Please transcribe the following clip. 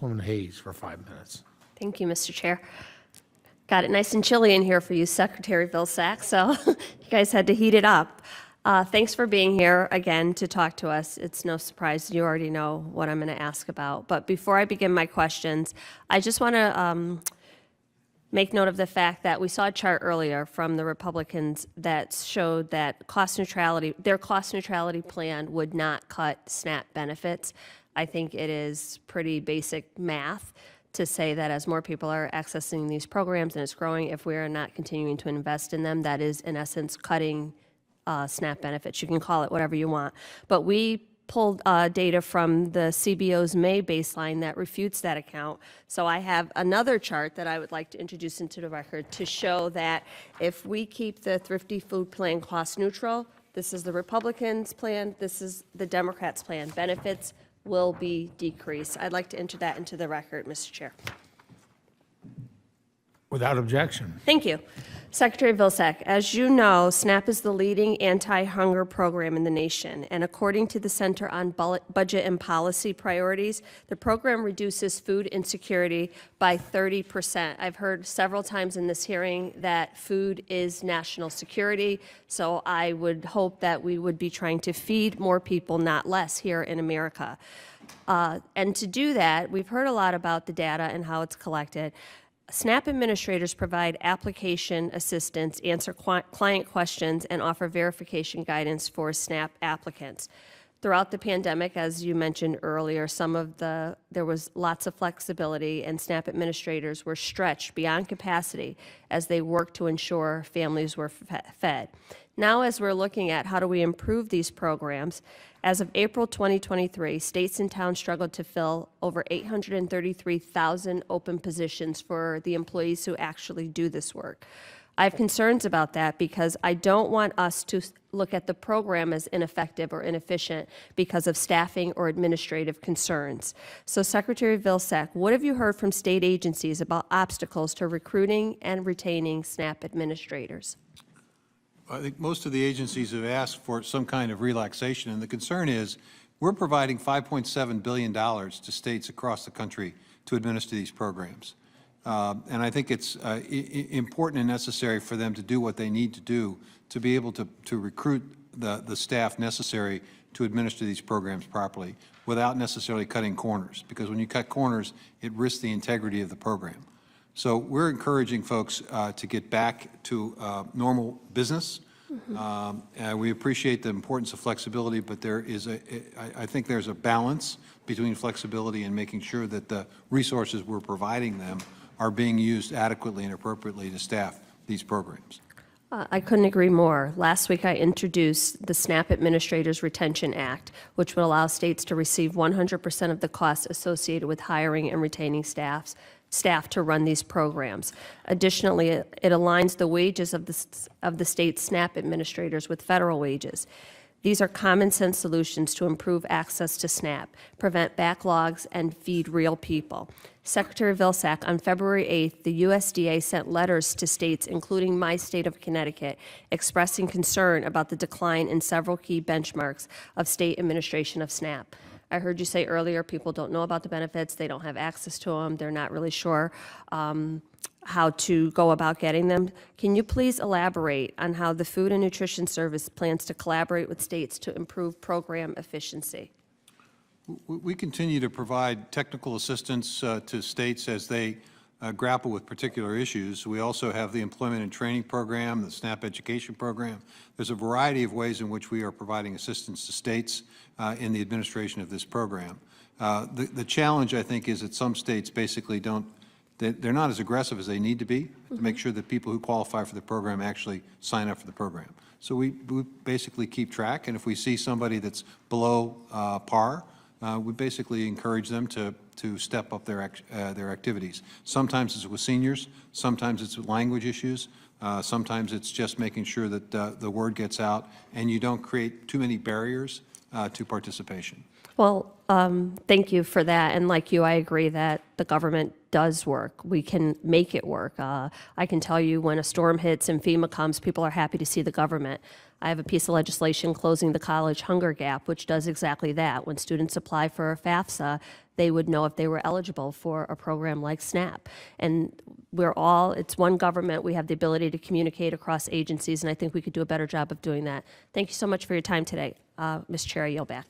Jahana Hayes for 5 minutes. Thank you, Mr. Chair. Got it nice and chilly in here for you, Secretary Vilsack, so you guys had to heat it up. Thanks for being here again to talk to us. It's no surprise, you already know what I'm going to ask about. But before I begin my questions, I just want to make note of the fact that we saw a chart earlier from the Republicans that showed that their cost neutrality plan would not cut SNAP benefits. I think it is pretty basic math to say that as more people are accessing these programs and it's growing, if we are not continuing to invest in them, that is in essence cutting SNAP benefits. You can call it whatever you want. But we pulled data from the CBO's May baseline that refutes that account. So I have another chart that I would like to introduce into the record to show that if we keep the Thrifty Food Plan cost neutral, this is the Republicans' plan, this is the Democrats' plan, benefits will be decreased. I'd like to enter that into the record, Mr. Chair. Without objection. Thank you. Secretary Vilsack, as you know, SNAP is the leading anti-hunger program in the nation, and according to the Center on Budget and Policy Priorities, the program reduces food insecurity by 30%. I've heard several times in this hearing that food is national security, so I would hope that we would be trying to feed more people, not less, here in America. And to do that, we've heard a lot about the data and how it's collected. SNAP administrators provide application assistance, answer client questions, and offer verification guidance for SNAP applicants. Throughout the pandemic, as you mentioned earlier, there was lots of flexibility, and SNAP administrators were stretched beyond capacity as they worked to ensure families were fed. Now, as we're looking at how do we improve these programs, as of April 2023, states and towns struggled to fill over 833,000 open positions for the employees who actually do this work. I have concerns about that because I don't want us to look at the program as ineffective or inefficient because of staffing or administrative concerns. So, Secretary Vilsack, what have you heard from state agencies about obstacles to recruiting and retaining SNAP administrators? I think most of the agencies have asked for some kind of relaxation, and the concern is we're providing $5.7 billion to states across the country to administer these programs. And I think it's important and necessary for them to do what they need to do to be able to recruit the staff necessary to administer these programs properly without necessarily cutting corners, because when you cut corners, it risks the integrity of the program. So we're encouraging folks to get back to normal business. We appreciate the importance of flexibility, but I think there's a balance between flexibility and making sure that the resources we're providing them are being used adequately and appropriately to staff these programs. I couldn't agree more. Last week I introduced the SNAP Administrators Retention Act, which would allow states to receive 100% of the costs associated with hiring and retaining staff to run these programs. Additionally, it aligns the wages of the state SNAP administrators with federal wages. These are common sense solutions to improve access to SNAP, prevent backlogs, and feed real people. Secretary Vilsack, on February 8th, the USDA sent letters to states, including my state of Connecticut, expressing concern about the decline in several key benchmarks of state administration of SNAP. I heard you say earlier people don't know about the benefits, they don't have access to them, they're not really sure how to go about getting them. Can you please elaborate on how the Food and Nutrition Service plans to collaborate with states to improve program efficiency? We continue to provide technical assistance to states as they grapple with particular issues. We also have the Employment and Training Program, the SNAP Education Program. There's a variety of ways in which we are providing assistance to states in the administration of this program. The challenge, I think, is that some states basically they're not as aggressive as they need to be to make sure that people who qualify for the program actually sign up for the program. So we basically keep track, and if we see somebody that's below par, we basically encourage them to step up their activities. Sometimes it's with seniors, sometimes it's with language issues, sometimes it's just making sure that the word gets out and you don't create too many barriers to participation. Well, Thank you for that. And like you, I agree that the government does work. We can make it work. I can tell you when a storm hits and FEMA comes, people are happy to see the government. I have a piece of legislation closing the college hunger gap, which does exactly that. When students apply for a FAFSA, they would know if they were eligible for a program like SNAP. And it's one government. We have the ability to communicate across agencies, and I think we could do a better job of doing that. Thank you so much for your time today. Ms. Chair, I yield back.